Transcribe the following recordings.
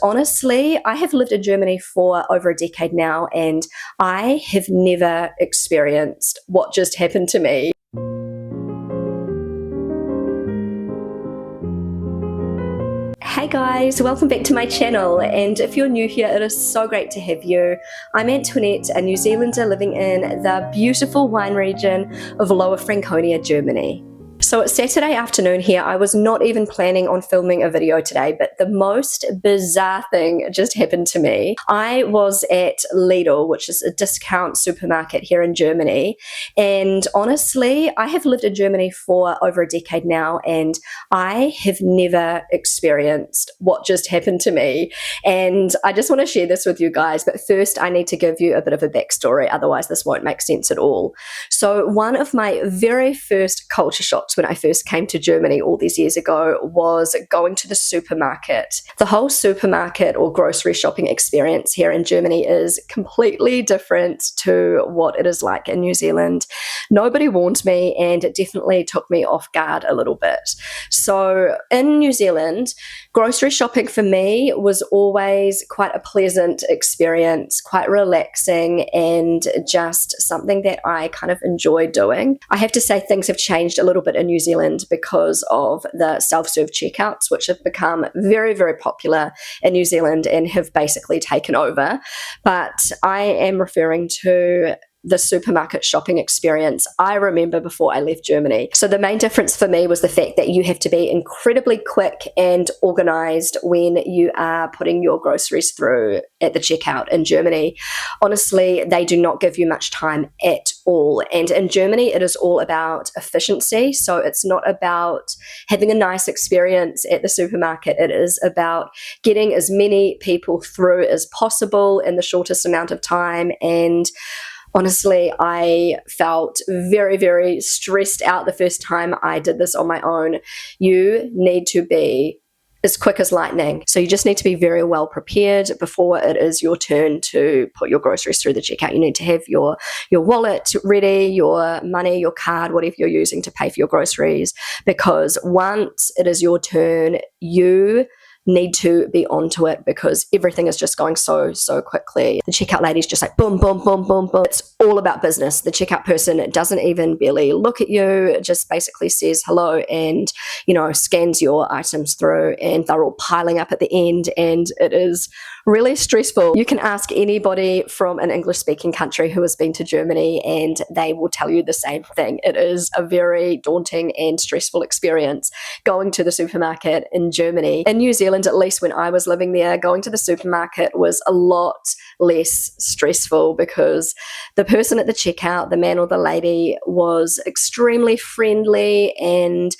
Honestly, I have lived in Germany for over a decade now, and I have never experienced what just happened to me. Hey guys, welcome back to my channel, and if you're new here, it is so great to have you. I'm Antoinette, a New Zealander living in the beautiful wine region of Lower Franconia, Germany. So it's Saturday afternoon here. I was not even planning on filming a video today, but the most bizarre thing just happened to me. I was at Lidil, which is a discount supermarket here in Germany, and honestly, I have lived in Germany for over a decade now, and I have never experienced what just happened to me, and I just want to share this with you guys. But first, I need to give you a bit of a backstory, otherwise this won't make sense at all. So one of my very first culture shocks when I first came to Germany all these years ago was going to the supermarket. The whole supermarket or grocery shopping experience here in Germany is completely different to what it is like in New Zealand. Nobody warned me, and it definitely took me off guard a little bit. So in New Zealand, grocery shopping for me was always quite a pleasant experience, quite relaxing, and just something that I kind of enjoy doing. I have to say things have changed a little bit in New Zealand because of the self-serve checkouts, which have become very, very popular in New Zealand and have basically taken over. But I am referring to the supermarket shopping experience I remember before I left Germany. So the main difference for me was the fact that you have to be incredibly quick and organized when you are putting your groceries through at the checkout in Germany. Honestly, they do not give you much time at all. And in Germany, it is all about efficiency. So it's not about having a nice experience at the supermarket. It is about getting as many people through as possible in the shortest amount of time. And honestly, I felt very, very stressed out the first time I did this on my own. You need to be as quick as lightning. So you just need to be very well prepared before it is your turn to put your groceries through the checkout. You need to have your wallet ready, your money, your card, whatever you're using to pay for your groceries, because once it is your turn, you need to be onto it because everything is just going so quickly. The checkout lady's just like boom, boom, boom, boom, boom. It's all about business. The checkout person doesn't even barely look at you. It just basically says hello and, scans your items through, and they're all piling up at the end, and it is really stressful. You can ask anybody from an English-speaking country who has been to Germany and they will tell you the same thing. It is a very daunting and stressful experience going to the supermarket in Germany. In New Zealand, at least when I was living there, going to the supermarket was a lot less stressful because the person at the checkout, the man or the lady, was extremely friendly and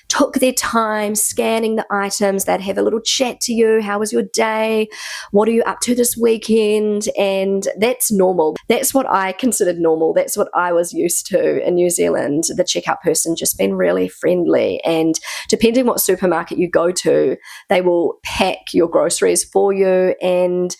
took their time scanning the items. They'd have a little chat to you. How was your day? What are you up to this weekend? And that's normal. That's what I considered normal. That's what I was used to in New Zealand. The checkout person just being really friendly. And depending what supermarket you go to, they will pack your groceries for you, and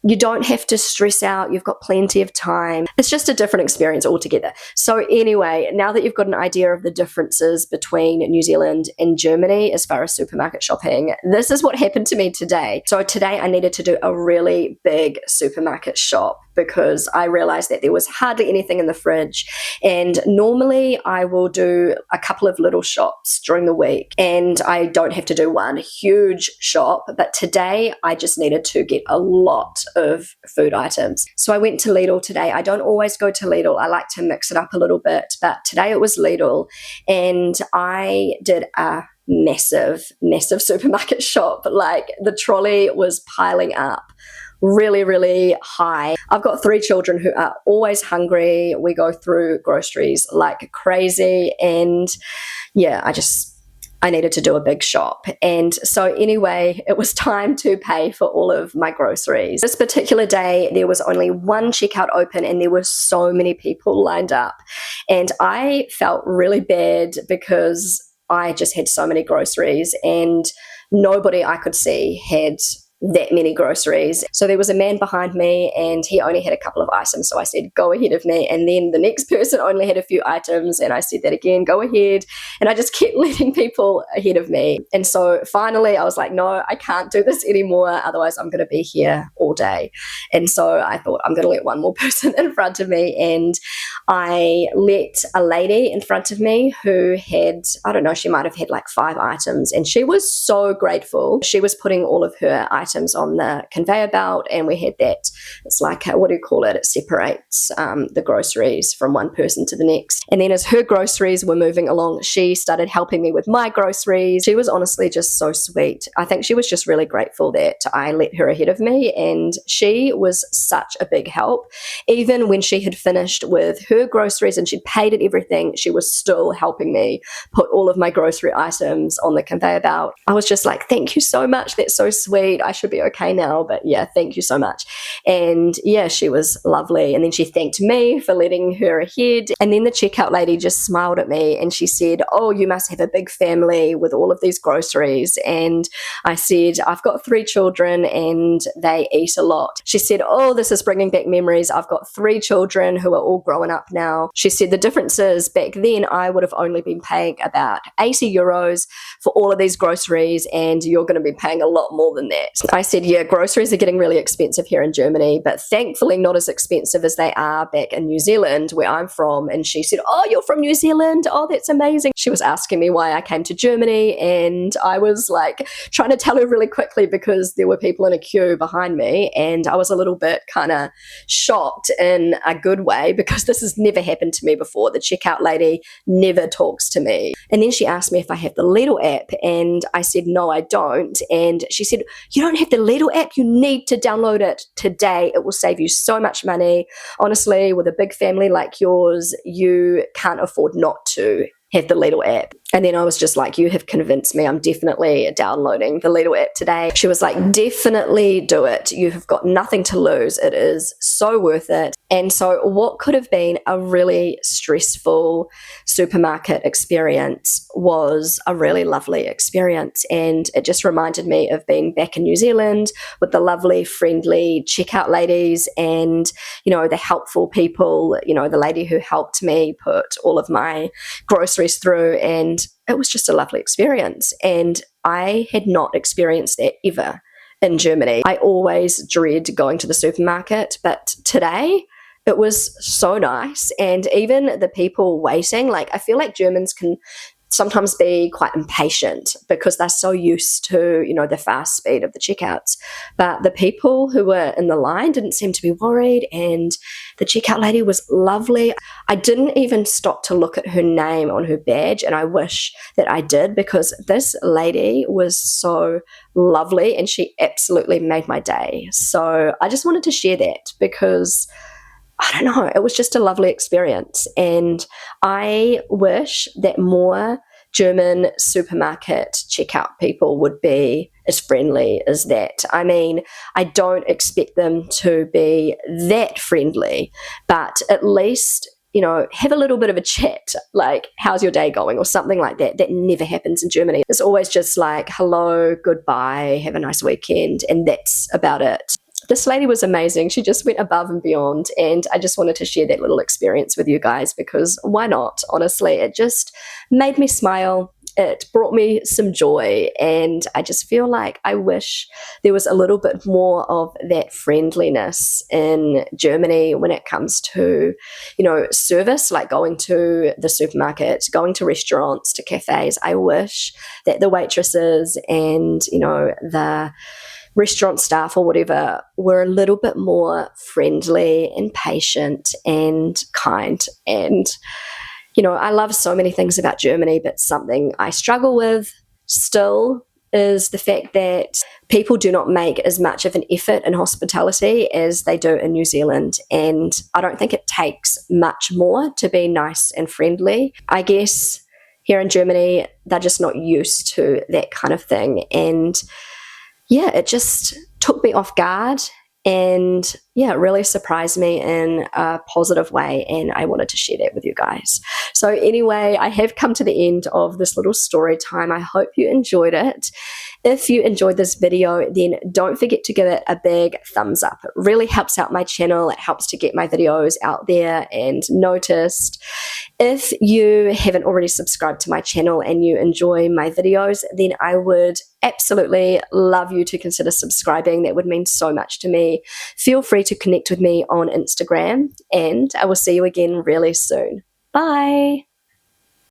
you don't have to stress out. You've got plenty of time. It's just a different experience altogether. So anyway, now that you've got an idea of the differences between New Zealand and Germany as far as supermarket shopping, this is what happened to me today. So today I needed to do a really big supermarket shop because I realized that there was hardly anything in the fridge. And normally I will do a couple of little shops during the week, and I don't have to do one huge shop. But today I just needed to get a lot of food items. So I went to Lidl today. I don't always go to Lidl. I like to mix it up a little bit, but today it was Lidl, and I did a massive supermarket shop. Like, the trolley was piling up really, really high. I've got 3 children who are always hungry. We go through groceries like crazy, and yeah, I needed to do a big shop. And so anyway, it was time to pay for all of my groceries. This particular day, there was only one checkout open and there were so many people lined up. And I felt really bad because I just had so many groceries and nobody I could see had that many groceries. So there was a man behind me and he only had a couple of items. So I said, go ahead of me. And then the next person only had a few items. And I said that again, go ahead. And I just kept letting people ahead of me. And so finally I was like, no, I can't do this anymore. Otherwise I'm going to be here all day. And so I thought I'm going to let one more person in front of me. And I let a lady in front of me who had, I don't know, she might have had like 5 items. And she was so grateful. She was putting all of her items on the conveyor belt, and we had that, it's like, what do you call it? It separates the groceries from one person to the next. And then as her groceries were moving along, she started helping me with my groceries. She was honestly just so sweet. I think she was just really grateful that I let her ahead of me, and she was such a big help. Even when she had finished with her groceries and she'd paid and everything, she was still helping me put all of my grocery items on the conveyor belt. I was just like, thank you so much. That's so sweet. I should be okay now, but yeah, thank you so much. And yeah, she was lovely. And then she thanked me for letting her ahead. And then the checkout lady just smiled at me and she said, oh, you must have a big family with all of these groceries. And I said, I've got 3 children and they eat a lot. She said, oh, this is bringing back memories. I've got 3 children who are all grown up now. She said the difference is back then I would have only been paying about 80 euros for all of these groceries, and you're going to be paying a lot more than that. I said, yeah, groceries are getting really expensive here in Germany, but thankfully not as expensive as they are back in New Zealand where I'm from. And she said, oh, you're from New Zealand? Oh, that's amazing. She was asking me why I came to Germany, and I was like trying to tell her really quickly because there were people in a queue behind me, and I was a little bit kind of shocked in a good way because this has never happened to me before. The checkout lady never talks to me. And then she asked me if I have the Lidl app, and I said, no, I don't. And she said, you don't have the Lidl app? You need to download it today. It will save you so much money. Honestly, with a big family like yours, you can't afford not to have the Lidl app. And then I was just like, you have convinced me. I'm definitely downloading the Lidl app today. She was like, definitely do it. You have got nothing to lose. It is so worth it. And so what could have been a really stressful supermarket experience was a really lovely experience. And it just reminded me of being back in New Zealand with the lovely, friendly checkout ladies and, you know, the helpful people, you know, the lady who helped me put all of my groceries through, and it was just a lovely experience. And I had not experienced that ever in Germany. I always dread going to the supermarket, but today it was so nice. And even the people waiting, like I feel like Germans can sometimes be quite impatient because they're so used to, you know, the fast speed of the checkouts. But the people who were in the line didn't seem to be worried, and the checkout lady was lovely. I didn't even stop to look at her name on her badge, and I wish that I did because this lady was so lovely and she absolutely made my day. So I just wanted to share that because I don't know, it was just a lovely experience. And I wish that more German supermarket checkout people would be as friendly as that. I mean, I don't expect them to be that friendly, but at least, you know, have a little bit of a chat, like, how's your day going, or something like that. That never happens in Germany. It's always just like, hello, goodbye, have a nice weekend, and that's about it. This lady was amazing. She just went above and beyond, and I just wanted to share that little experience with you guys because why not? Honestly, it just made me smile. It brought me some joy, and I just feel like I wish there was a little bit more of that friendliness in Germany when it comes to, you know, service, like going to the supermarket, going to restaurants, to cafes. I wish that the waitresses and, you know, the restaurant staff or whatever were a little bit more friendly and patient and kind. And, you know, I love so many things about Germany, but something I struggle with still is the fact that people do not make as much of an effort in hospitality as they do in New Zealand. And I don't think it takes much more to be nice and friendly. I guess here in Germany, they're just not used to that kind of thing. And yeah, it just took me off guard, and yeah, it really surprised me in a positive way, and I wanted to share that with you guys. So anyway, I have come to the end of this little story time. I hope you enjoyed it. If you enjoyed this video, then don't forget to give it a big thumbs up. It really helps out my channel. It helps to get my videos out there and noticed. If you haven't already subscribed to my channel and you enjoy my videos, then I would absolutely love you to consider subscribing. That would mean so much to me. Feel free to connect with me on Instagram, and I will see you again really soon. Bye.